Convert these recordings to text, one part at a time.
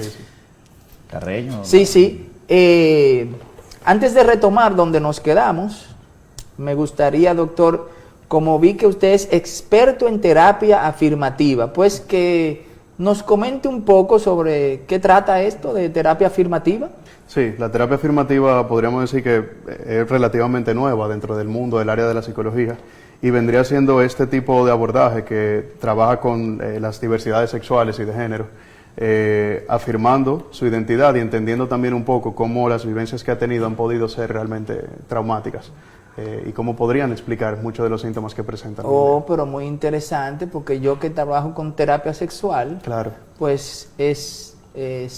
Sí, sí. Carreño. Sí, sí. Antes de retomar donde nos quedamos, me gustaría, doctor, como vi que usted es experto en terapia afirmativa, pues que nos comente un poco sobre qué trata esto de terapia afirmativa. Sí, la terapia afirmativa podríamos decir que es relativamente nueva dentro del mundo del área de la psicología y vendría siendo este tipo de abordaje que trabaja con las diversidades sexuales y de género, afirmando su identidad y entendiendo también un poco cómo las vivencias que ha tenido han podido ser realmente traumáticas y cómo podrían explicar muchos de los síntomas que presentan. Oh, pero muy interesante, porque yo que trabajo con terapia sexual, Claro. pues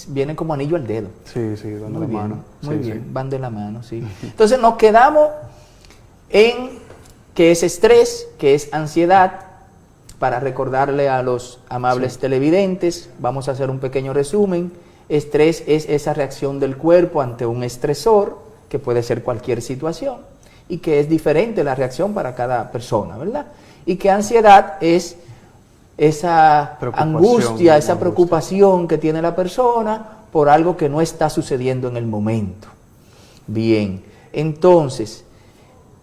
viene como anillo al dedo. Sí, sí, van de la mano. Muy Sí, bien, sí. van de la mano, sí. Entonces nos quedamos en que es estrés, que es ansiedad. Para recordarle a los amables televidentes, vamos a hacer un pequeño resumen. Estrés es esa reacción del cuerpo ante un estresor, que puede ser cualquier situación, y que es diferente la reacción para cada persona, ¿verdad? Y que ansiedad es esa angustia, esa preocupación que tiene la persona por algo que no está sucediendo en el momento. Bien, entonces,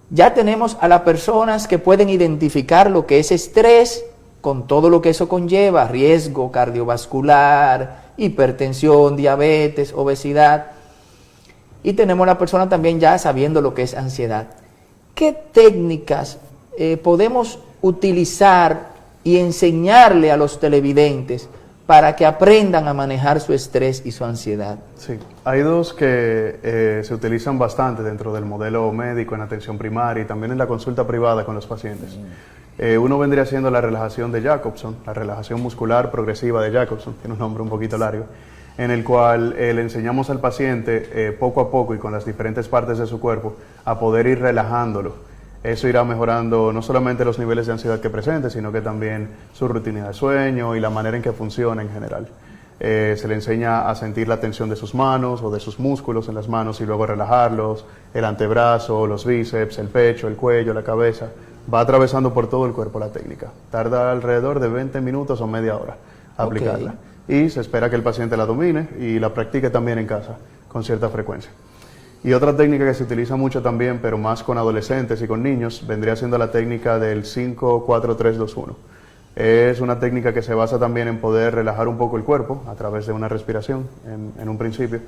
ya tenemos a las personas que pueden identificar lo que es estrés, con todo lo que eso conlleva, riesgo cardiovascular, hipertensión, diabetes, obesidad. Y tenemos a la persona también ya sabiendo lo que es ansiedad. ¿Qué técnicas podemos utilizar y enseñarle a los televidentes para que aprendan a manejar su estrés y su ansiedad? Sí, hay dos que se utilizan bastante dentro del modelo médico en atención primaria y también en la consulta privada con los pacientes. Uno vendría siendo la relajación de Jacobson, la relajación muscular progresiva de Jacobson, tiene un nombre un poquito largo, en el cual le enseñamos al paciente poco a poco y con las diferentes partes de su cuerpo a poder ir relajándolo. Eso irá mejorando no solamente los niveles de ansiedad que presente, sino que también su rutina de sueño y la manera en que funciona en general. Se le enseña a sentir la tensión de sus manos o de sus músculos en las manos y luego relajarlos, el antebrazo, los bíceps, el pecho, el cuello, la cabeza. Va atravesando por todo el cuerpo la técnica. Tarda alrededor de 20 minutos o media hora aplicarla. Y se espera que el paciente la domine y la practique también en casa con cierta frecuencia. Y otra técnica que se utiliza mucho también, pero más con adolescentes y con niños, vendría siendo la técnica del 5-4-3-2-1. Es una técnica que se basa también en poder relajar un poco el cuerpo a través de una respiración en un principio.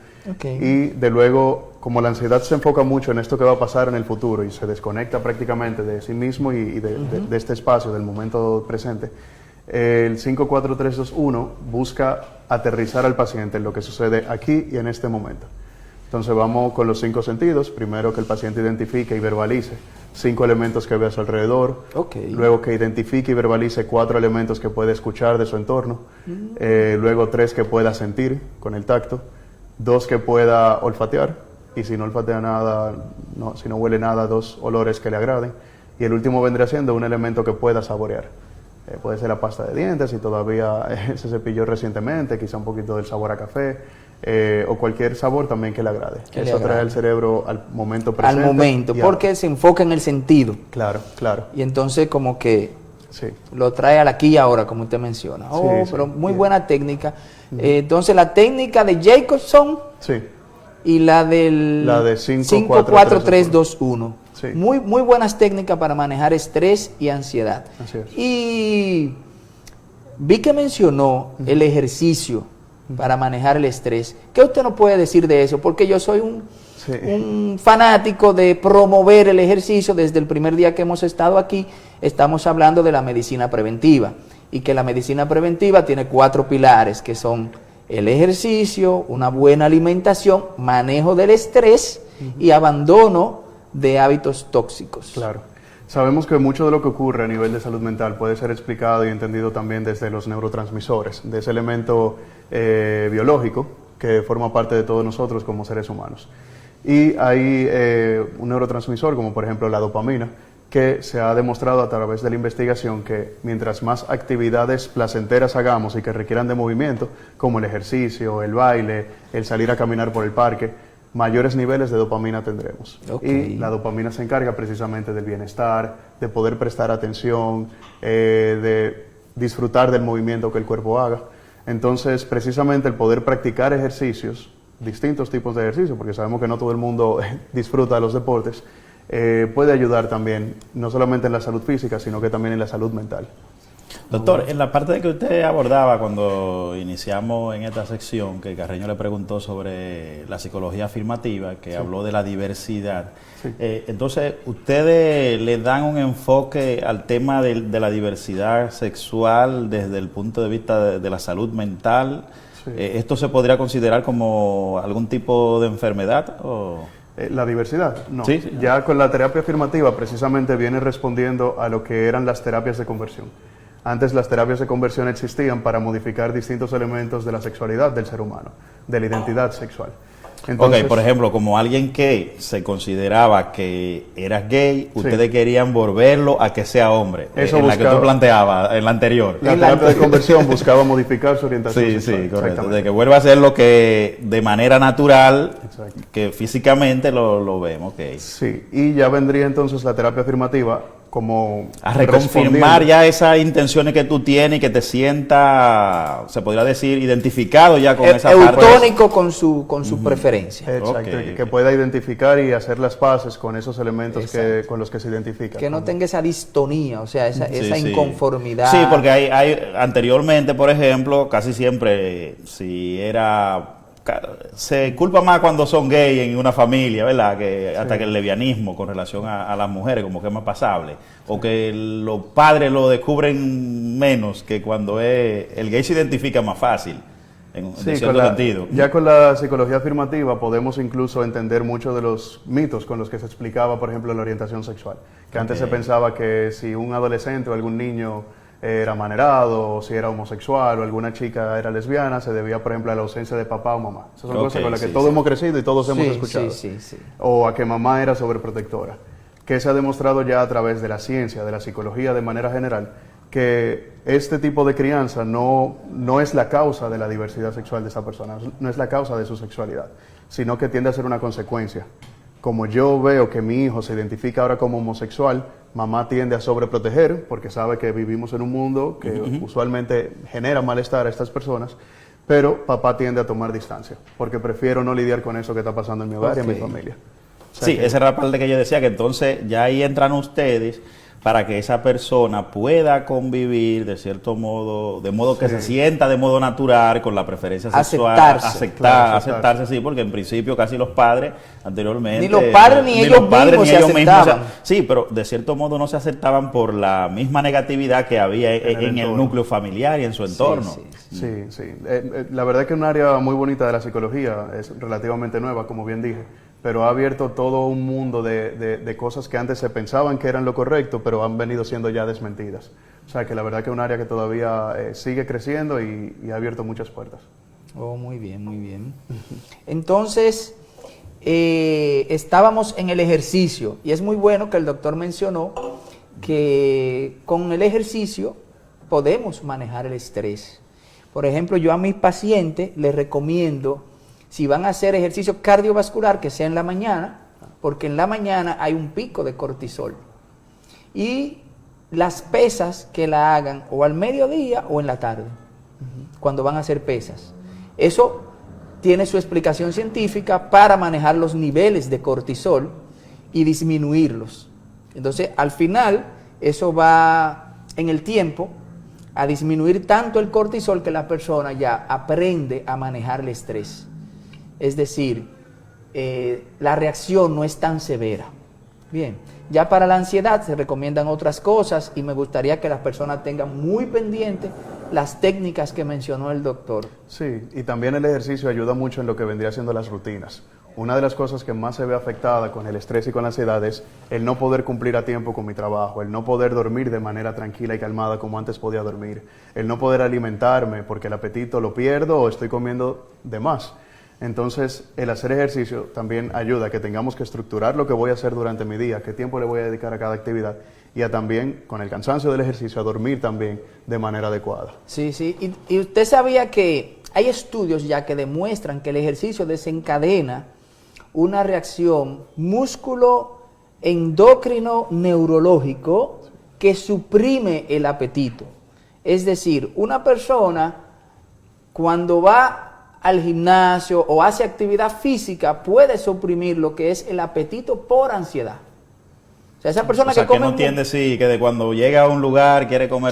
Y de luego, como la ansiedad se enfoca mucho en esto que va a pasar en el futuro y se desconecta prácticamente de sí mismo y de este espacio, del momento presente, el 5-4-3-2-1 busca aterrizar al paciente en lo que sucede aquí y en este momento. Entonces vamos con los 5 sentidos. Primero que el paciente identifique y verbalice 5 elementos que ve a su alrededor. Luego que identifique y verbalice 4 elementos que puede escuchar de su entorno. Luego 3 que pueda sentir con el tacto. 2 que pueda olfatear. Y si no olfatea nada, si no huele nada, 2 olores que le agraden. Y el último vendría siendo un elemento que pueda saborear. Puede ser la pasta de dientes, si todavía se cepilló recientemente, quizá un poquito del sabor a café. O cualquier sabor también que le agrade. Eso trae al cerebro al momento presente. Al momento, porque se enfoca en el sentido. Claro, claro. Y entonces como que lo trae al aquí y ahora, como usted menciona. Pero muy buena técnica. Entonces la técnica de Jacobson y la del 5-4-3-2-1. Muy buenas técnicas para manejar estrés y ansiedad. Y vi que mencionó el ejercicio para manejar el estrés. ¿Qué usted nos puede decir de eso? Porque yo soy un fanático de promover el ejercicio. Desde el primer día que hemos estado aquí, estamos hablando de la medicina preventiva. Y que la medicina preventiva tiene 4 pilares, que son el ejercicio, una buena alimentación, manejo del estrés y abandono de hábitos tóxicos. Claro. Sabemos que mucho de lo que ocurre a nivel de salud mental puede ser explicado y entendido también desde los neurotransmisores, de ese elemento biológico que forma parte de todos nosotros como seres humanos. Y hay un neurotransmisor, como por ejemplo la dopamina, que se ha demostrado a través de la investigación que mientras más actividades placenteras hagamos y que requieran de movimiento, como el ejercicio, el baile, el salir a caminar por el parque, mayores niveles de dopamina tendremos. Y la dopamina se encarga precisamente del bienestar, de poder prestar atención, de disfrutar del movimiento que el cuerpo haga. Entonces, precisamente el poder practicar ejercicios, distintos tipos de ejercicios, porque sabemos que no todo el mundo disfruta de los deportes, puede ayudar también, no solamente en la salud física, sino que también en la salud mental. Doctor, en la parte que usted abordaba cuando iniciamos en esta sección, que Carreño le preguntó sobre la psicología afirmativa, que habló de la diversidad, entonces ustedes le dan un enfoque al tema de la diversidad sexual desde el punto de vista de la salud mental. ¿Esto se podría considerar como algún tipo de enfermedad? ¿O? La diversidad, no. Sí. Ya con la terapia afirmativa precisamente viene respondiendo a lo que eran las terapias de conversión. Antes las terapias de conversión existían para modificar distintos elementos de la sexualidad del ser humano, de la identidad sexual. Entonces, por ejemplo, como alguien que se consideraba que era gay, ustedes querían volverlo a que sea hombre. Eso en la que tú planteabas, en la anterior. La terapia de conversión buscaba modificar su orientación sexual. Sí, correcto. De que vuelva a ser lo que de manera natural, exacto, que físicamente lo vemos. Sí, y ya vendría entonces la terapia afirmativa como a reconfirmar ya esas intenciones que tú tienes y que te sientas, se podría decir, identificado ya con esa parte. Eutónico con su preferencia. Exacto, que pueda identificar y hacer las paces con esos elementos con los que se identifica. Que no tenga esa distonía, o sea, esa inconformidad. Sí, porque hay anteriormente, por ejemplo, casi siempre, si era... Se culpa más cuando son gay en una familia, ¿verdad? Que hasta que el lesbianismo con relación a las mujeres como que es más pasable. O que los padres lo descubren menos que cuando el gay se identifica más fácil, en cierto sentido. Ya con la psicología afirmativa podemos incluso entender muchos de los mitos con los que se explicaba, por ejemplo, la orientación sexual. Que antes se pensaba que si un adolescente o algún niño era manerado, o si era homosexual, o alguna chica era lesbiana, se debía, por ejemplo, a la ausencia de papá o mamá. Esas son cosas con las que todos hemos crecido y todos hemos escuchado. O a que mamá era sobreprotectora. Que se ha demostrado ya a través de la ciencia, de la psicología de manera general, que este tipo de crianza no es la causa de la diversidad sexual de esa persona, no es la causa de su sexualidad, sino que tiende a ser una consecuencia. Como yo veo que mi hijo se identifica ahora como homosexual, mamá tiende a sobreproteger porque sabe que vivimos en un mundo que usualmente genera malestar a estas personas, pero papá tiende a tomar distancia porque prefiero no lidiar con eso que está pasando en mi hogar y en mi familia. O sea esa era la parte que yo decía, que entonces ya ahí entran ustedes para que esa persona pueda convivir de cierto modo, de modo que se sienta de modo natural con la preferencia sexual, aceptarse, sí, porque en principio casi los padres anteriormente... Ni los padres ni ellos mismos se aceptaban. Sí, pero de cierto modo no se aceptaban por la misma negatividad que había en el núcleo familiar y en su entorno. Sí. La verdad es que es un área muy bonita de la psicología, es relativamente nueva, como bien dije, pero ha abierto todo un mundo de cosas que antes se pensaban que eran lo correcto, pero han venido siendo ya desmentidas. O sea que la verdad que es un área que todavía sigue creciendo y ha abierto muchas puertas. Oh, muy bien, muy bien. Entonces, estábamos en el ejercicio y es muy bueno que el doctor mencionó que con el ejercicio podemos manejar el estrés. Por ejemplo, yo a mis pacientes les recomiendo, si van a hacer ejercicio cardiovascular, que sea en la mañana, porque en la mañana hay un pico de cortisol. Y las pesas que la hagan o al mediodía o en la tarde, cuando van a hacer pesas. Eso tiene su explicación científica para manejar los niveles de cortisol y disminuirlos. Entonces, al final, eso va en el tiempo a disminuir tanto el cortisol que la persona ya aprende a manejar el estrés. Es decir, la reacción no es tan severa. Bien, ya para la ansiedad se recomiendan otras cosas y me gustaría que las personas tengan muy pendientes las técnicas que mencionó el doctor. Sí, y también el ejercicio ayuda mucho en lo que vendría siendo las rutinas. Una de las cosas que más se ve afectada con el estrés y con la ansiedad es el no poder cumplir a tiempo con mi trabajo, el no poder dormir de manera tranquila y calmada como antes podía dormir, el no poder alimentarme porque el apetito lo pierdo o estoy comiendo de más. Entonces, el hacer ejercicio también ayuda a que tengamos que estructurar lo que voy a hacer durante mi día, qué tiempo le voy a dedicar a cada actividad y a también, con el cansancio del ejercicio, a dormir también de manera adecuada. Sí. Y usted sabía que hay estudios ya que demuestran que el ejercicio desencadena una reacción músculo-endocrino-neurológico que suprime el apetito. Es decir, una persona cuando va al gimnasio o hace actividad física, puede suprimir lo que es el apetito por ansiedad. O sea, esa persona que come... no entiende, sí, que de cuando llega a un lugar quiere comer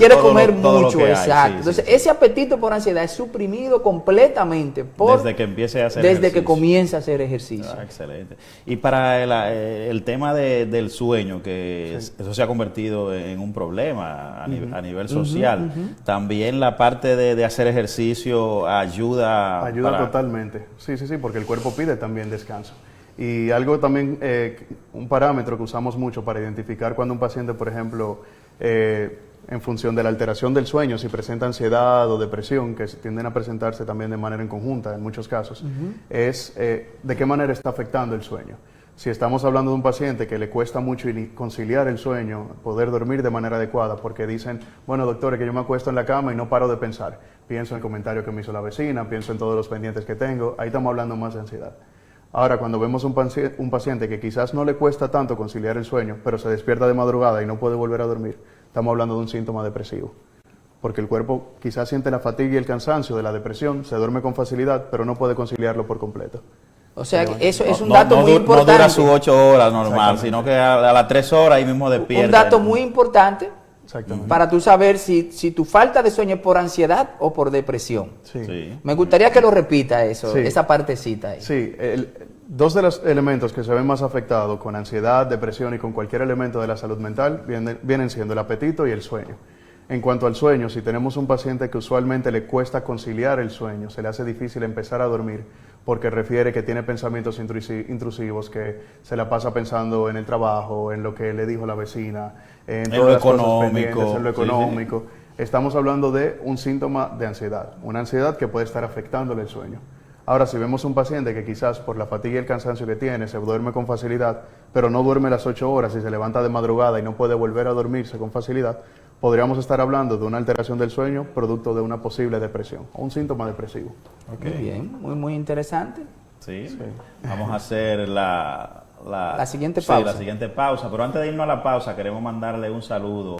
todo mucho, lo que exacto. hay. Sí, entonces, sí. ese apetito por ansiedad es suprimido completamente desde que empiece a hacer desde ejercicio. que comienza a hacer ejercicio. Excelente. Y para el tema del sueño, que eso se ha convertido en un problema a nivel social, también la parte de hacer ejercicio ayuda. Ayuda totalmente. Sí, porque el cuerpo pide también descanso. Y algo también, un parámetro que usamos mucho para identificar cuando un paciente, por ejemplo, en función de la alteración del sueño, si presenta ansiedad o depresión, que tienden a presentarse también de manera en conjunta en muchos casos, es de qué manera está afectando el sueño. Si estamos hablando de un paciente que le cuesta mucho conciliar el sueño, poder dormir de manera adecuada, porque dicen, bueno, doctor, es que yo me acuesto en la cama y no paro de pensar. Pienso en el comentario que me hizo la vecina, pienso en todos los pendientes que tengo, ahí estamos hablando más de ansiedad. Ahora, cuando vemos un paciente que quizás no le cuesta tanto conciliar el sueño, pero se despierta de madrugada y no puede volver a dormir, estamos hablando de un síntoma depresivo. Porque el cuerpo quizás siente la fatiga y el cansancio de la depresión, se duerme con facilidad, pero no puede conciliarlo por completo. O sea, que eso es un dato muy importante. No dura sus 8 horas normal, sino que a las 3 horas ahí mismo despierta. Un dato muy importante para tú saber si tu falta de sueño es por ansiedad o por depresión. Sí. Me gustaría que lo repita eso, Sí. esa partecita ahí. Sí, dos de los elementos que se ven más afectados con ansiedad, depresión y con cualquier elemento de la salud mental vienen siendo el apetito y el sueño. En cuanto al sueño, si tenemos un paciente que usualmente le cuesta conciliar el sueño, se le hace difícil empezar a dormir porque refiere que tiene pensamientos intrusivos, que se la pasa pensando en el trabajo, en lo que le dijo la vecina, en todas las cosas pendientes, en lo económico. Estamos hablando de un síntoma de ansiedad, una ansiedad que puede estar afectándole el sueño. Ahora, si vemos un paciente que quizás por la fatiga y el cansancio que tiene se duerme con facilidad, pero no duerme las 8 horas y se levanta de madrugada y no puede volver a dormirse con facilidad, podríamos estar hablando de una alteración del sueño producto de una posible depresión o un síntoma depresivo. Muy bien, muy interesante. Sí. Vamos a hacer la siguiente pausa. La siguiente pausa, pero antes de irnos a la pausa queremos mandarle un saludo